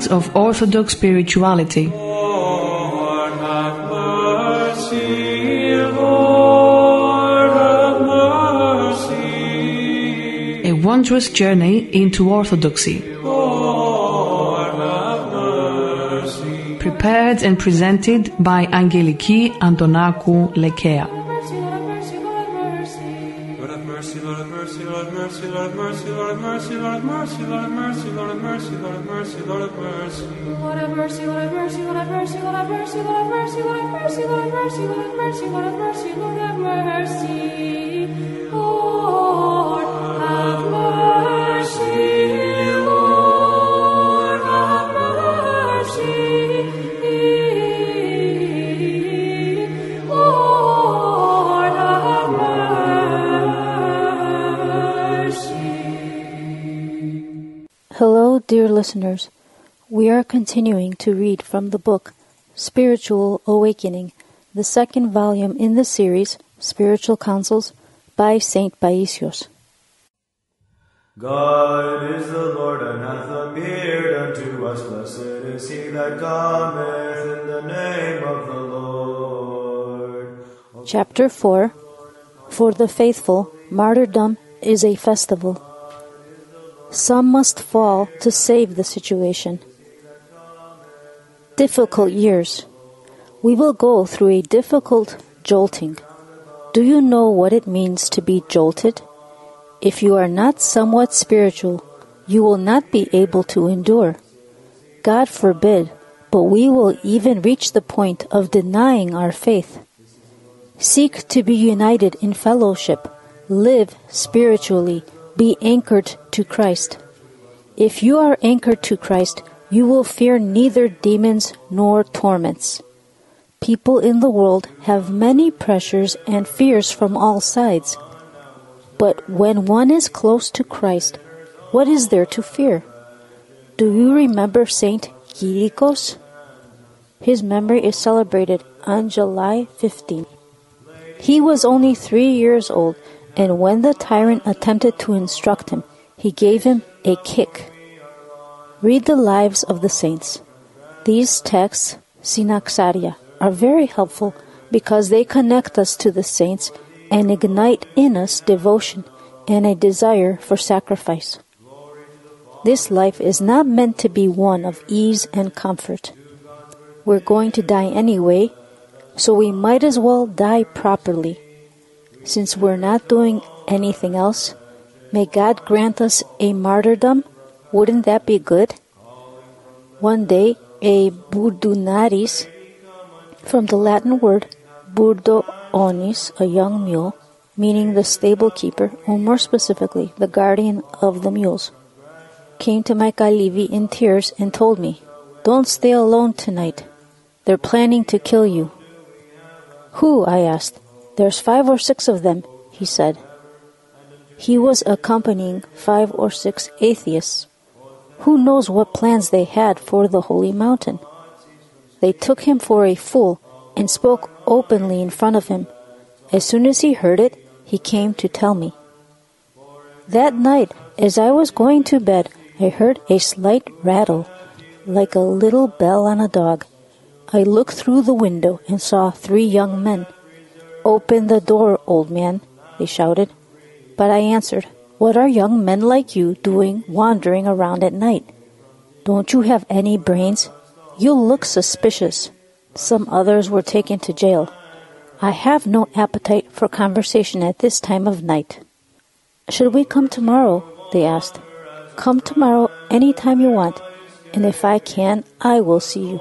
teachings of Orthodox spirituality. Lord, have mercy. Lord, have mercy. A wondrous journey into Orthodoxy. Lord, have mercy. Prepared and presented by Angeliki Antonakou, Lekea. Lord have mercy, Lord have mercy, Lord have mercy, Lord have mercy, Lord have mercy, Lord have mercy, Lord have mercy, Lord have mercy. Lord have mercy, Lord have mercy, Lord have mercy, Lord have mercy, Lord have mercy, Lord have mercy, Lord have mercy, Lord have mercy, Lord have mercy. Lord have mercy, Lord have mercy. Lord have mercy. Hello, dear listeners. We are continuing to read from the book Spiritual Awakening, the second volume in the series Spiritual Counsels by Saint Paisios. God is the Lord and hath appeared unto us. Blessed is he that cometh in the name of the Lord. Chapter 4. For the faithful, martyrdom is a festival. Some must fall to save the situation. Difficult years. We will go through a difficult jolting. Do you know what it means to be jolted? If you are not somewhat spiritual, you will not be able to endure. God forbid, but we will even reach the point of denying our faith. Seek to be united in fellowship. Live spiritually. Be anchored to Christ. If you are anchored to Christ, you will fear neither demons nor torments. People in the world have many pressures and fears from all sides. But when one is close to Christ, what is there to fear? Do you remember Saint Kyrikos? His memory is celebrated on July 15. He was only 3 years old, and when the tyrant attempted to instruct him, he gave him a kick. Read the lives of the saints. These texts, synaxaria, are very helpful because they connect us to the saints and ignite in us devotion and a desire for sacrifice. This life is not meant to be one of ease and comfort. We're going to die anyway, so we might as well die properly. Since we're not doing anything else, may God grant us a martyrdom. Wouldn't that be good? One day, a burdunaris, from the Latin word burdo onis, a young mule, meaning the stable keeper, or more specifically, the guardian of the mules, came to my kalivi in tears and told me, "Don't stay alone tonight. They're planning to kill you." "Who?" I asked. "There's 5 or 6 of them," he said. He was accompanying 5 or 6 atheists. Who knows what plans they had for the holy mountain? They took him for a fool and spoke openly in front of him. As soon as he heard it, he came to tell me. That night, as I was going to bed, I heard a slight rattle, like a little bell on a dog. I looked through the window and saw 3 young men. "Open the door, old man," they shouted. But I answered, "What are young men like you doing wandering around at night? Don't you have any brains? You look suspicious." Some others were taken to jail. I have no appetite for conversation at this time of night. "Should we come tomorrow?" they asked. "Come tomorrow any time you want, and if I can, I will see you,"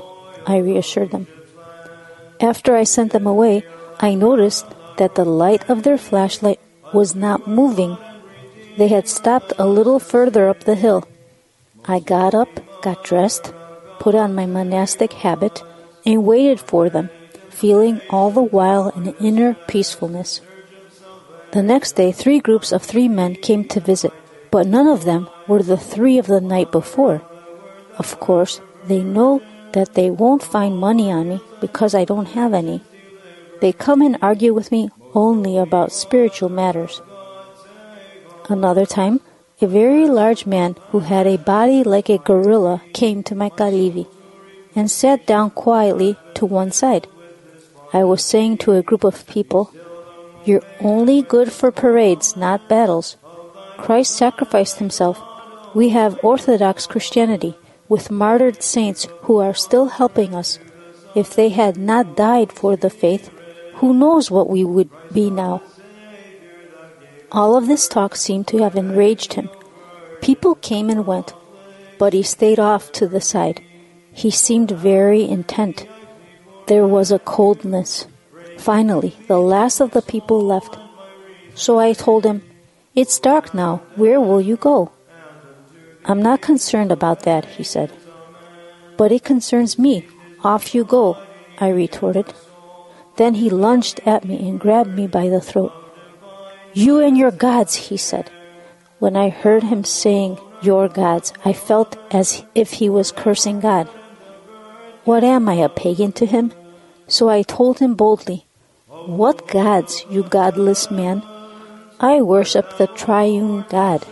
I reassured them. After I sent them away, I noticed that the light of their flashlight was not moving. They had stopped a little further up the hill. I got up, got dressed, put on my monastic habit, and waited for them, feeling all the while an inner peacefulness. The next day, 3 groups of 3 men came to visit, but none of them were the 3 of the night before. Of course, they know that they won't find money on me because I don't have any. They come and argue with me only about spiritual matters. Another time, A very large man who had a body like a gorilla came to my kalivi and sat down quietly to one side. I was saying to a group of people, "You're only good for parades, not battles. Christ sacrificed himself. We have Orthodox Christianity with martyred saints who are still helping us. If they had not died for the faith, who knows what we would be now?" All of this talk seemed to have enraged him. People came and went, but he stayed off to the side. He seemed very intent. There was a coldness. Finally, the last of the people left. So I told him, "It's dark now. Where will you go?" "I'm not concerned about that," he said. "But it concerns me. Off you go," I retorted. Then he lunged at me and grabbed me by the throat. "You and your gods," he said. When I heard him saying, "your gods," I felt as if he was cursing God. What am I, a pagan to him? So I told him boldly, "What gods, you godless man? I worship the triune God.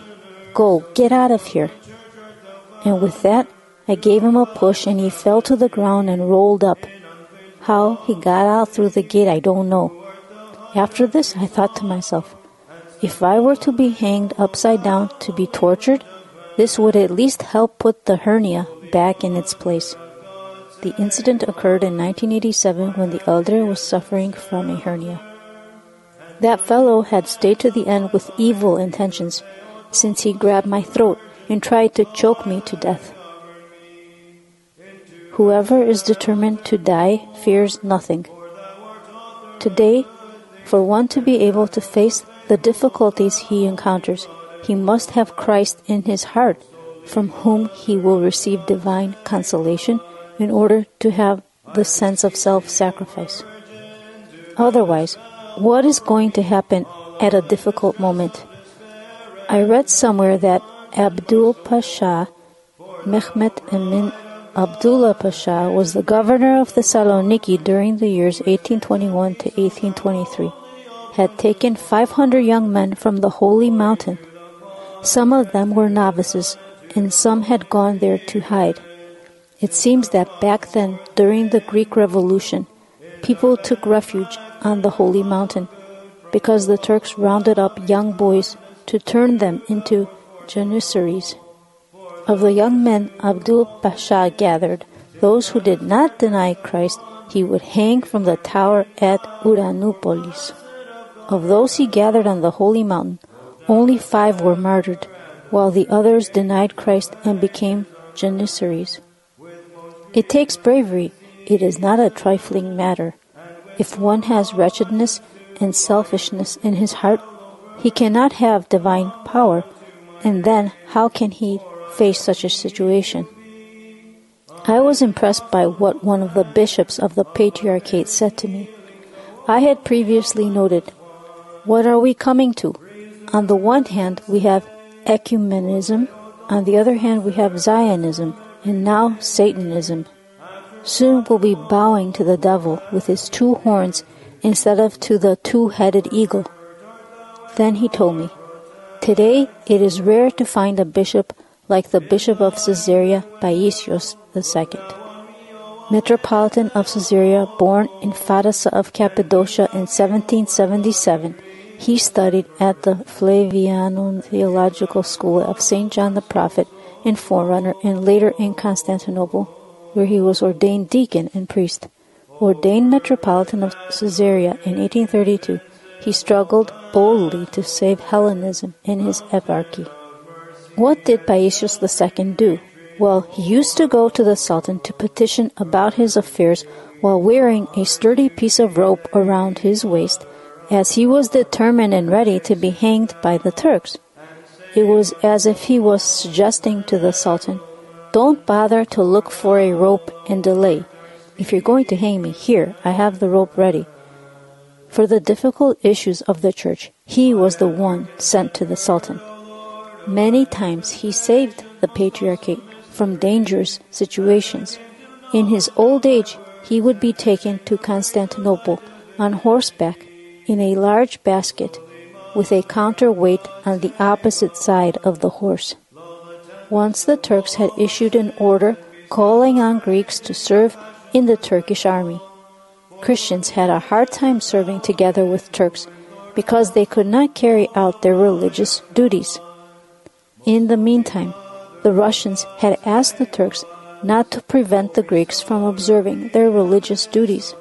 Go, get out of here." And with that, I gave him a push and he fell to the ground and rolled up. How he got out through the gate, I don't know. After this, I thought to myself, if I were to be hanged upside down to be tortured, this would at least help put the hernia back in its place. The incident occurred in 1987 when the elder was suffering from a hernia. That fellow had stayed to the end with evil intentions, since he grabbed my throat and tried to choke me to death. Whoever is determined to die fears nothing. Today, for one to be able to face the difficulties he encounters, he must have Christ in his heart, from whom he will receive divine consolation in order to have the sense of self-sacrifice. Otherwise, what is going to happen at a difficult moment? I read somewhere that Abdul Pasha, Mehmet Emin Abdullah Pasha, was the governor of Thessaloniki during the years 1821 to 1823, had taken 500 young men from the holy mountain. Some of them were novices, and some had gone there to hide. It seems that back then, during the Greek Revolution, people took refuge on the holy mountain because the Turks rounded up young boys to turn them into janissaries. Of the young men Abdul Pasha gathered, those who did not deny Christ, he would hang from the tower at Uranopolis. Of those he gathered on the holy mountain, only 5 were martyred, while the others denied Christ and became janissaries. It takes bravery. It is not a trifling matter. If one has wretchedness and selfishness in his heart, he cannot have divine power, and then how can he face such a situation? I was impressed by what one of the bishops of the Patriarchate said to me. I had previously noted, what are we coming to? On the one hand, we have ecumenism. On the other hand, we have Zionism, and now Satanism. Soon we'll be bowing to the devil with his 2 horns instead of to the 2-headed eagle. Then he told me, today it is rare to find a bishop like the Bishop of Caesarea, Paisios II. Metropolitan of Caesarea, born in Fadassa of Cappadocia in 1777, he studied at the Flavianon Theological School of St. John the Prophet and Forerunner, and later in Constantinople, where he was ordained deacon and priest. Ordained Metropolitan of Caesarea in 1832, he struggled boldly to save Hellenism in his eparchy. What did Paisios II do? Well, he used to go to the Sultan to petition about his affairs while wearing a sturdy piece of rope around his waist, as he was determined and ready to be hanged by the Turks. It was as if he was suggesting to the Sultan, don't bother to look for a rope and delay. If you're going to hang me, here, I have the rope ready. For the difficult issues of the church, he was the one sent to the Sultan. Many times he saved the Patriarchate from dangerous situations. In his old age, he would be taken to Constantinople on horseback in a large basket. with a counterweight on the opposite side of the horse. Once the Turks had issued an order calling on Greeks to serve in the Turkish army. Christians had a hard time serving together with Turks because they could not carry out their religious duties. In the meantime, the Russians had asked the Turks not to prevent the Greeks from observing their religious duties.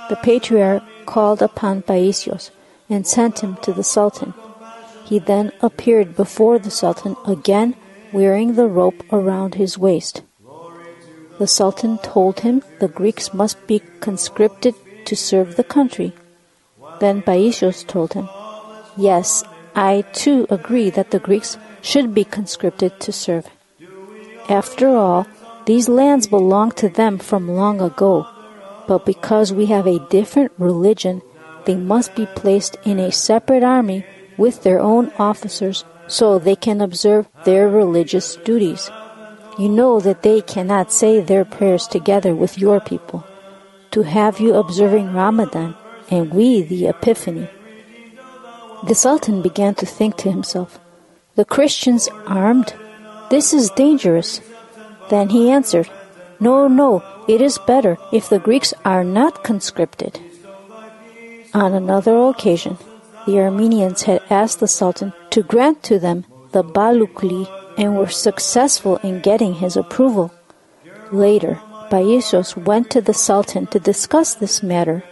The Patriarch called upon Paisios and sent him to the Sultan. He then appeared before the Sultan again, wearing the rope around his waist. The Sultan told him the Greeks must be conscripted to serve the country. Then Paisios told him, "Yes, I too agree that the Greeks should be conscripted to serve. After all, these lands belong to them from long ago, but because we have a different religion, they must be placed in a separate army with their own officers so they can observe their religious duties. You know that they cannot say their prayers together with your people. To have you observing Ramadan, and we the Epiphany." The Sultan began to think to himself, "The Christians armed? This is dangerous." Then he answered, No, it is better if the Greeks are not conscripted." On another occasion, the Armenians had asked the Sultan to grant to them the Balukli and were successful in getting his approval. Later, Paisios went to the Sultan to discuss this matter.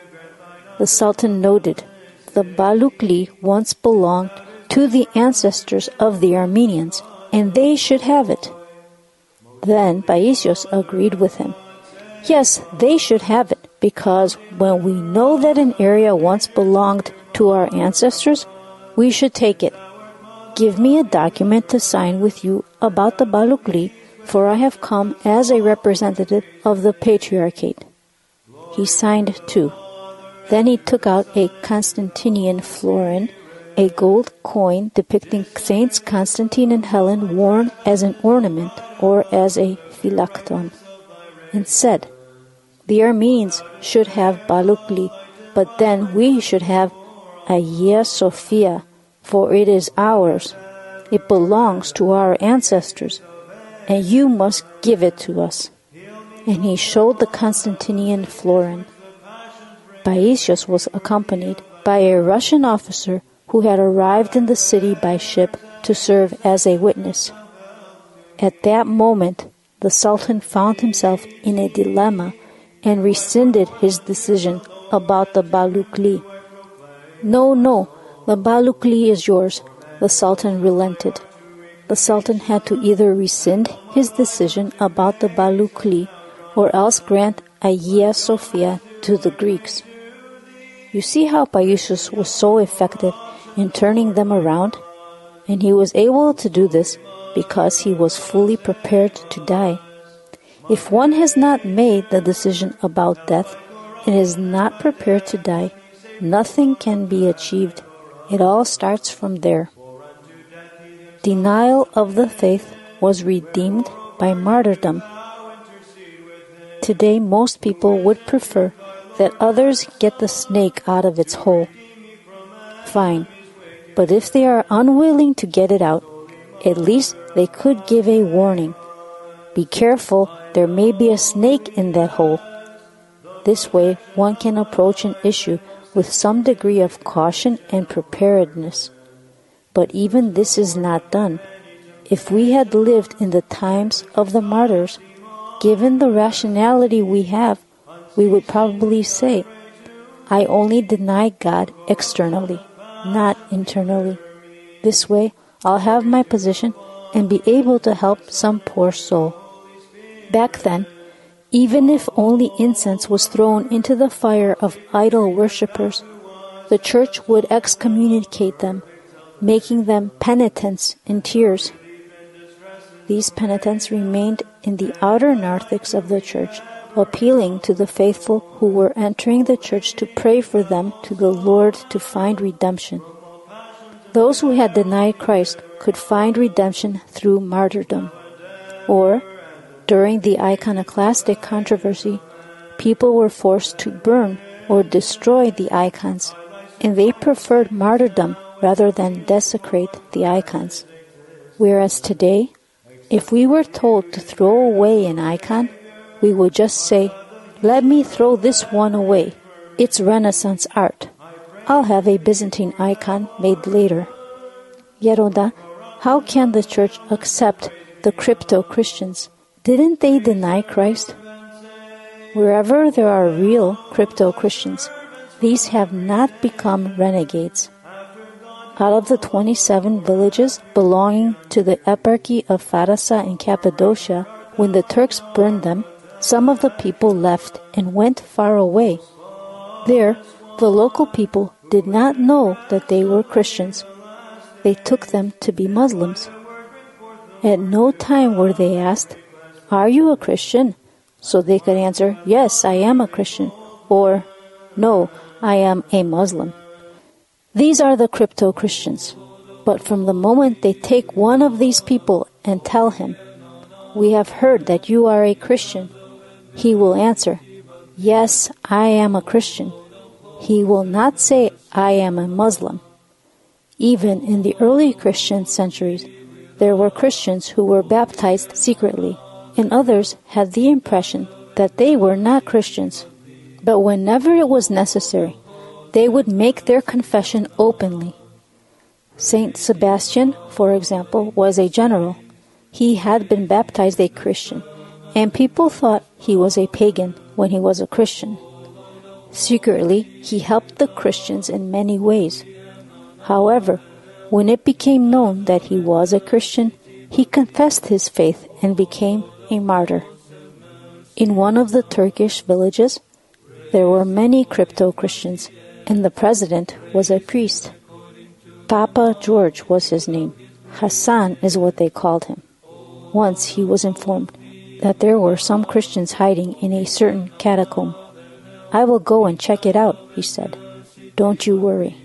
The Sultan noted, the Balukli once belonged to the ancestors of the Armenians, and they should have it. Then Paisios agreed with him. Yes, they should have it, because when we know that an area once belonged to our ancestors, we should take it. Give me a document to sign with you about the Balukli, for I have come as a representative of the Patriarchate. He signed too. Then he took out a Constantinian florin, a gold coin depicting Saints Constantine and Helen worn as an ornament or as a phylacton, and said, "The Armenians should have Balukli, but then we should have Hagia Sophia, for it is ours. It belongs to our ancestors, and you must give it to us." And he showed the Constantinian florin. Paisios was accompanied by a Russian officer who had arrived in the city by ship to serve as a witness. At that moment, the Sultan found himself in a dilemma and rescinded his decision about the Balukli. No, the Balukli is yours," the Sultan relented. The Sultan had to either rescind his decision about the Balukli or else grant Hagia Sophia to the Greeks. You see how Paisios was so effective in turning them around? And he was able to do this because he was fully prepared to die. If one has not made the decision about death and is not prepared to die, nothing can be achieved. It all starts from there. Denial of the faith was redeemed by martyrdom. Today, most people would prefer that others get the snake out of its hole. Fine, but if they are unwilling to get it out, at least they could give a warning. Be careful, there may be a snake in that hole. This way, one can approach an issue with some degree of caution and preparedness. But even this is not done. If we had lived in the times of the martyrs, given the rationality we have, we would probably say, "I only deny God externally, not internally. This way, I'll have my position and be able to help some poor soul." Back then, even if only incense was thrown into the fire of idol worshippers, the Church would excommunicate them, making them penitents in tears. These penitents remained in the outer narthex of the Church, appealing to the faithful who were entering the Church to pray for them to the Lord to find redemption. Those who had denied Christ could find redemption through martyrdom. Or, during the iconoclastic controversy, people were forced to burn or destroy the icons, and they preferred martyrdom rather than desecrate the icons. Whereas today, if we were told to throw away an icon, we would just say, "Let me throw this one away. It's Renaissance art. I'll have a Byzantine icon made later." Yeroda, how can the Church accept the crypto-Christians? Didn't they deny Christ? Wherever there are real crypto-Christians, these have not become renegades. Out of the 27 villages belonging to the eparchy of Pharasa in Cappadocia, when the Turks burned them, some of the people left and went far away. There, the local people did not know that they were Christians. They took them to be Muslims. At no time were they asked, "Are you a Christian?" So they could answer, "Yes, I am a Christian," or "No, I am a Muslim." These are the crypto-Christians. But from the moment they take one of these people and tell him, "We have heard that you are a Christian," he will answer, "Yes, I am a Christian." He will not say, "I am a Muslim." Even in the early Christian centuries, there were Christians who were baptized secretly, and others had the impression that they were not Christians. But whenever it was necessary, they would make their confession openly. Saint Sebastian, for example, was a general. He had been baptized a Christian, and people thought he was a pagan when he was a Christian. Secretly, he helped the Christians in many ways. However, when it became known that he was a Christian, he confessed his faith and became a martyr. In one of the Turkish villages, there were many crypto-Christians, and the president was a priest. Papa George was his name. Hassan is what they called him. Once he was informed that there were some Christians hiding in a certain catacomb. "I will go and check it out," he said. "Don't you worry."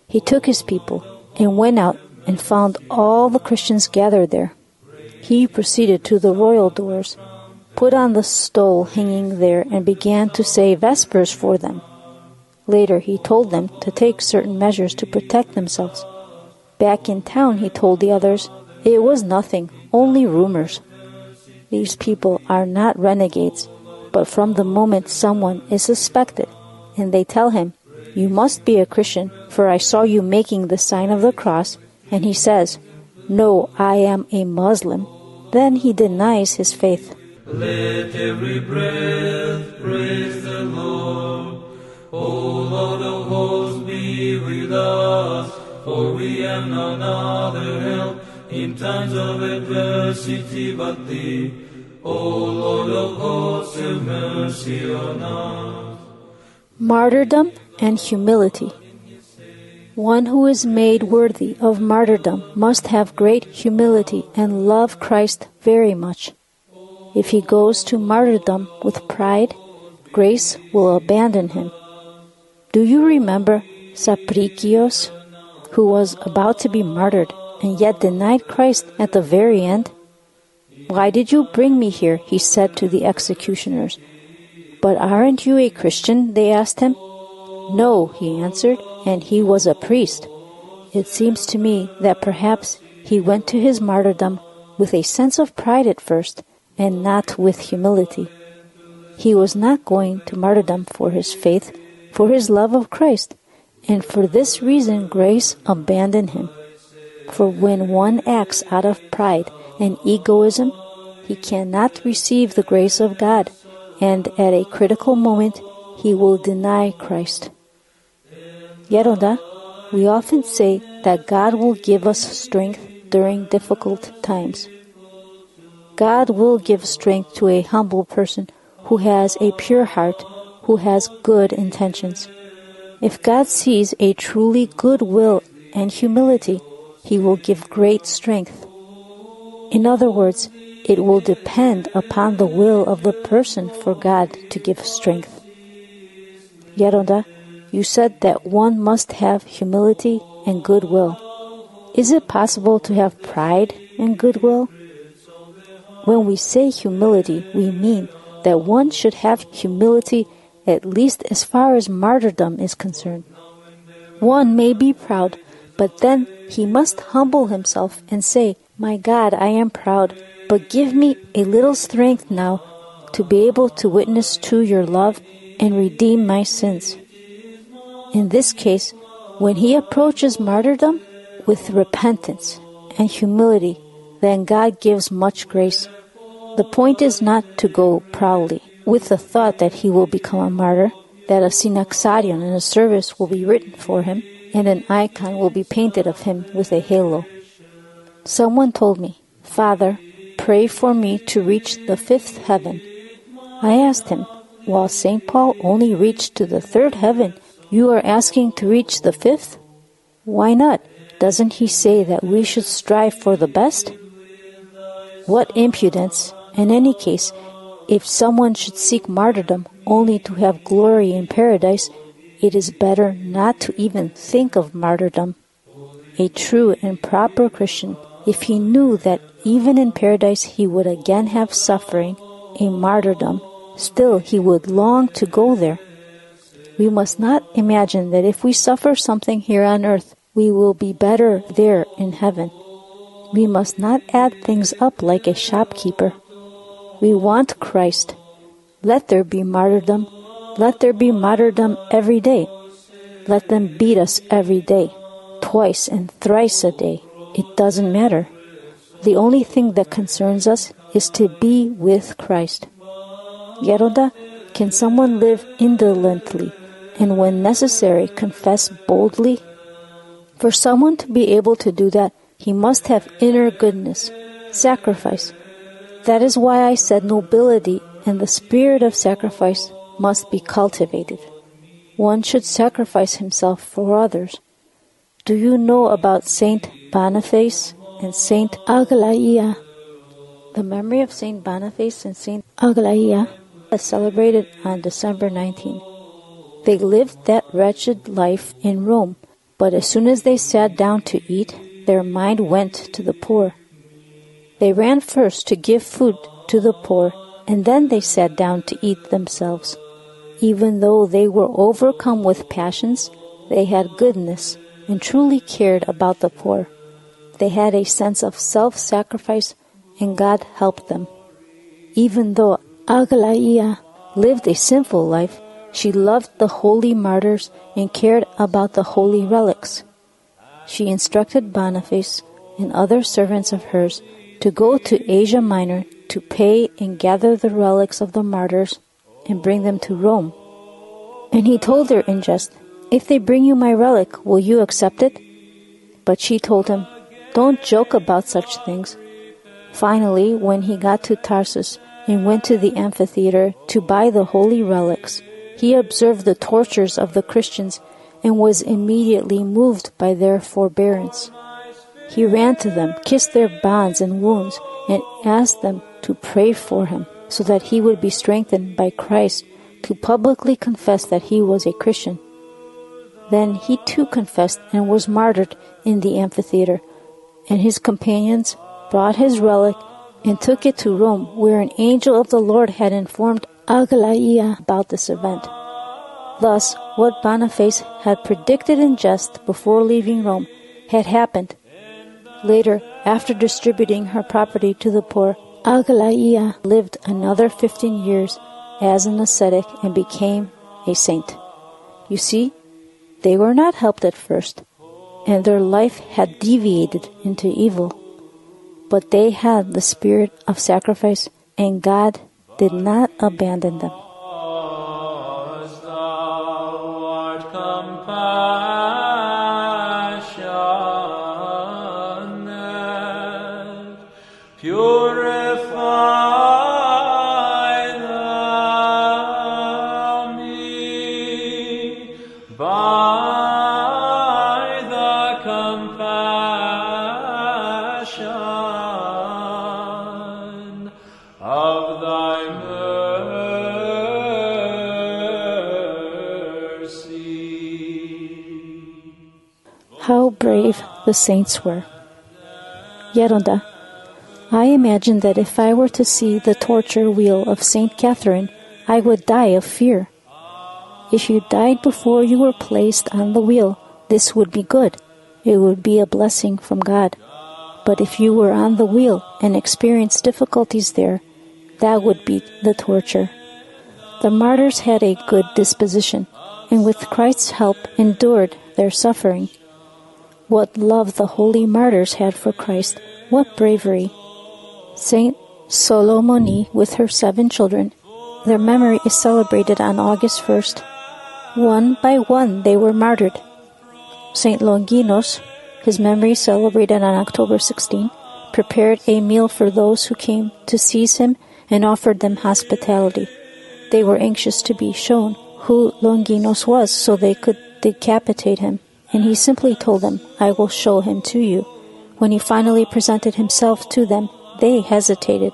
He took his people and went out and found all the Christians gathered there. He proceeded to the royal doors, put on the stole hanging there, and began to say vespers for them. Later he told them to take certain measures to protect themselves. Back in town he told the others, it was nothing, only rumors. These people are not renegades, but from the moment someone is suspected and they tell him, "You must be a Christian, for I saw you making the sign of the cross," and he says, "No, I am a Muslim," then he denies his faith. Let every breath praise the Lord. O Lord of hosts, be with us, for we have none other help in times of adversity but Thee. O Lord of hosts, have mercy on us. Martyrdom and humility. One who is made worthy of martyrdom must have great humility and love Christ very much. If he goes to martyrdom with pride, grace will abandon him. Do you remember Paisios, who was about to be martyred and yet denied Christ at the very end? "Why did you bring me here?" he said to the executioners. "But aren't you a Christian?" they asked him. "No," he answered, and he was a priest. It seems to me that perhaps he went to his martyrdom with a sense of pride at first, and not with humility. He was not going to martyrdom for his faith, for his love of Christ, and for this reason grace abandoned him. For when one acts out of pride and egoism, he cannot receive the grace of God, and at a critical moment he will deny Christ. Yeroda, we often say that God will give us strength during difficult times. God will give strength to a humble person who has a pure heart, who has good intentions. If God sees a truly good will and humility, He will give great strength. In other words, it will depend upon the will of the person for God to give strength. Yeroda, you said that one must have humility and goodwill. Is it possible to have pride and goodwill? When we say humility, we mean that one should have humility at least as far as martyrdom is concerned. One may be proud, But then he must humble himself and say, "My God, I am proud, but give me a little strength now to be able to witness to your love and redeem my sins." In this case, when he approaches martyrdom with repentance and humility, then God gives much grace. The point is not to go proudly, with the thought that he will become a martyr, that a Hesychasterion and a service will be written for him, and an icon will be painted of him with a halo. Someone told me, "Father, pray for me to reach the 5th heaven." I asked him, "While St. Paul only reached to the 3rd heaven, you are asking to reach the 5th? Why not? Doesn't he say that we should strive for the best?" What impudence! In any case, if someone should seek martyrdom only to have glory in paradise, it is better not to even think of martyrdom. A true and proper Christian, if he knew that even in paradise he would again have suffering, a martyrdom, still he would long to go there. We must not imagine that if we suffer something here on earth, we will be better there in heaven. We must not add things up like a shopkeeper. We want Christ. Let there be martyrdom. Let there be martyrdom every day. Let them beat us every day, twice and thrice a day. It doesn't matter. The only thing that concerns us is to be with Christ. Geronda, can someone live indolently and when necessary confess boldly? For someone to be able to do that, he must have inner goodness, sacrifice. That is why I said nobility and the spirit of sacrifice must be cultivated. One should sacrifice himself for others. Do you know about Saint Boniface and Saint Aglaia? The memory of Saint Boniface and Saint Aglaia is celebrated on December 19. They lived that wretched life in Rome, but as soon as they sat down to eat, their mind went to the poor. They ran first to give food to the poor, and then they sat down to eat themselves. Even though they were overcome with passions, they had goodness and truly cared about the poor. They had a sense of self-sacrifice, and God helped them. Even though Aglaia lived a sinful life, she loved the holy martyrs and cared about the holy relics. She instructed Boniface and other servants of hers to go to Asia Minor to pay and gather the relics of the martyrs and bring them to Rome. And he told her in jest, "If they bring you my relic, will you accept it?" But she told him, "Don't joke about such things." Finally, when he got to Tarsus and went to the amphitheater to buy the holy relics, he observed the tortures of the Christians and was immediately moved by their forbearance. He ran to them, kissed their bonds and wounds, and asked them to pray for him, so that he would be strengthened by Christ to publicly confess that he was a Christian. Then he too confessed and was martyred in the amphitheater, and his companions brought his relic and took it to Rome, where an angel of the Lord had informed Aglaia about this event. Thus, what Boniface had predicted in jest before leaving Rome had happened. Later, after distributing her property to the poor, Aglaia lived another 15 years as an ascetic and became a saint. You see, they were not helped at first, and their life had deviated into evil. But they had the spirit of sacrifice, and God did not abandon them. How brave the saints were. Geronda, I imagine that if I were to see the torture wheel of Saint Catherine, I would die of fear. If you died before you were placed on the wheel, this would be good, it would be a blessing from God. But if you were on the wheel and experienced difficulties there, that would be the torture. The martyrs had a good disposition, and with Christ's help endured their suffering. What love the holy martyrs had for Christ! What bravery! Saint Solomoni with her 7 children, their memory is celebrated on August 1st. One by one they were martyred. Saint Longinos, his memory celebrated on October 16, prepared a meal for those who came to seize him and offered them hospitality. They were anxious to be shown who Longinos was so they could decapitate him, and he simply told them, "I will show him to you." When he finally presented himself to them, they hesitated,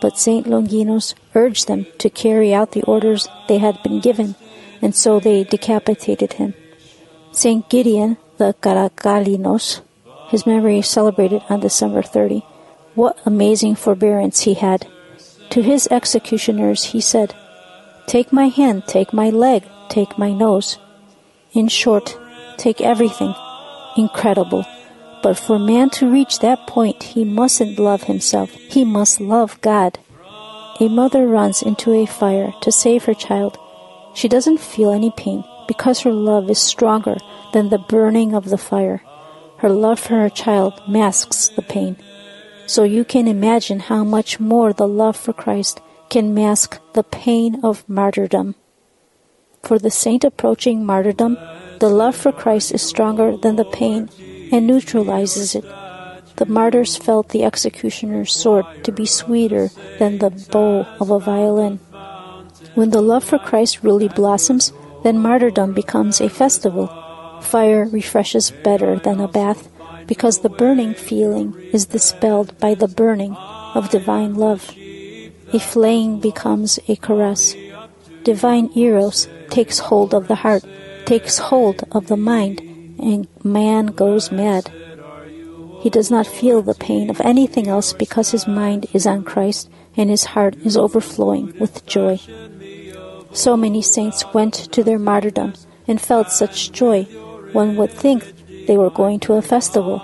but Saint Longinos urged them to carry out the orders they had been given, and so they decapitated him. Saint Gideon the Karakalinos, his memory is celebrated on December 30. What amazing forbearance he had! To his executioners he said, "Take my hand, take my leg, take my nose." In short, take everything. Incredible. But for man to reach that point, he mustn't love himself. He must love God. A mother runs into a fire to save her child. She doesn't feel any pain because her love is stronger than the burning of the fire. Her love for her child masks the pain. So you can imagine how much more the love for Christ can mask the pain of martyrdom. For the saint approaching martyrdom, the love for Christ is stronger than the pain and neutralizes it. The martyrs felt the executioner's sword to be sweeter than the bow of a violin. When the love for Christ really blossoms, then martyrdom becomes a festival. Fire refreshes better than a bath because the burning feeling is dispelled by the burning of divine love. A flame becomes a caress. Divine eros takes hold of the heart, takes hold of the mind, and man goes mad. He does not feel the pain of anything else because his mind is on Christ and his heart is overflowing with joy. So many saints went to their martyrdom and felt such joy, one would think they were going to a festival.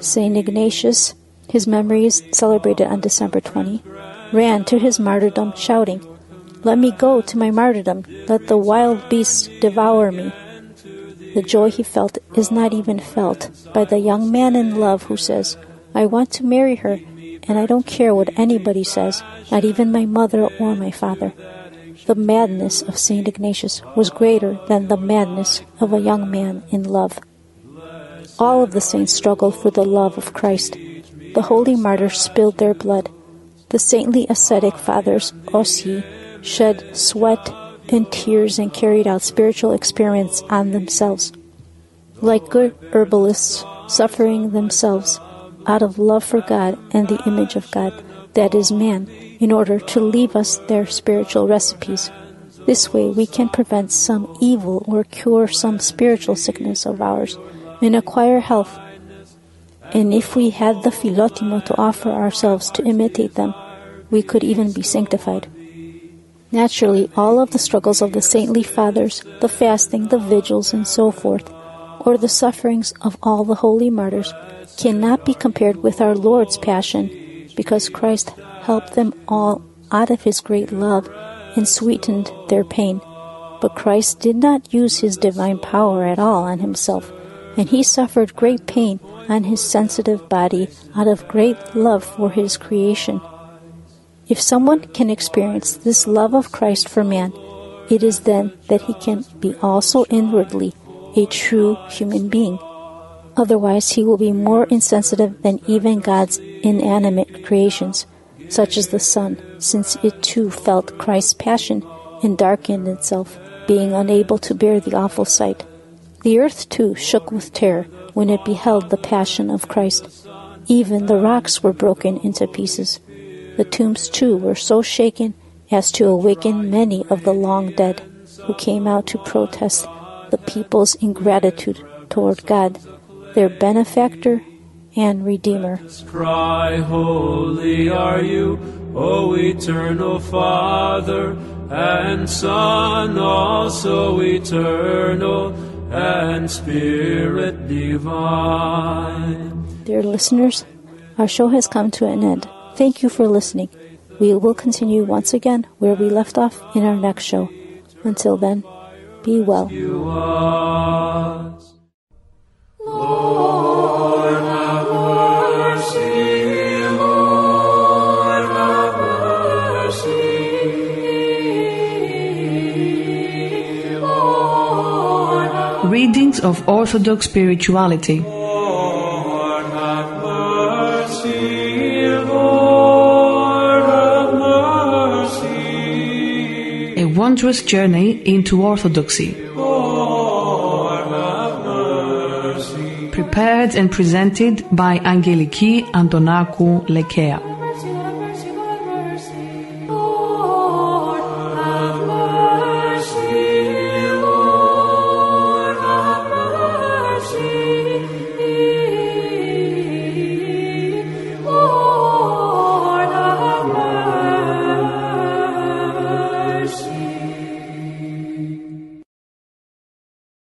Saint Ignatius, his memory is celebrated on December 20, ran to his martyrdom shouting, "Let me go to my martyrdom, let the wild beasts devour me." The joy he felt is not even felt by the young man in love who says, "I want to marry her, and I don't care what anybody says, not even my mother or my father." The madness of Saint Ignatius was greater than the madness of a young man in love. All of the saints struggled for the love of Christ. The holy martyrs spilled their blood. The saintly ascetic fathers, Ossi, shed sweat and tears and carried out spiritual experiments on themselves. Like good herbalists, suffering themselves out of love for God and the image of God, that is man, in order to leave us their spiritual recipes. This way we can prevent some evil or cure some spiritual sickness of ours and acquire health. And if we had the philotimo to offer ourselves to imitate them, we could even be sanctified. Naturally, all of the struggles of the saintly fathers, the fasting, the vigils, and so forth, or the sufferings of all the holy martyrs, cannot be compared with our Lord's passion, because Christ helped them all out of his great love and sweetened their pain. But Christ did not use his divine power at all on himself, and he suffered great pain on his sensitive body out of great love for his creation. If someone can experience this love of Christ for man, it is then that he can be also inwardly a true human being. Otherwise, he will be more insensitive than even God's inanimate creations, such as the sun, since it too felt Christ's passion and darkened itself, being unable to bear the awful sight. The earth too shook with terror when it beheld the passion of Christ. Even the rocks were broken into pieces. The tombs too were so shaken as to awaken many of the long dead, who came out to protest the people's ingratitude toward God, their benefactor and Redeemer. Cry, holy are you, O eternal Father, and Son also eternal, and Spirit divine. Dear listeners, our show has come to an end. Thank you for listening. We will continue once again where we left off in our next show. Until then, be well. Lord, have mercy. Lord, have mercy. Lord, have Readings of Orthodox Spirituality. Lord, have mercy. Lord, have mercy. A wondrous journey into Orthodoxy. Lord, have mercy. Prepared and presented by Angeliki Antonakou Lekea.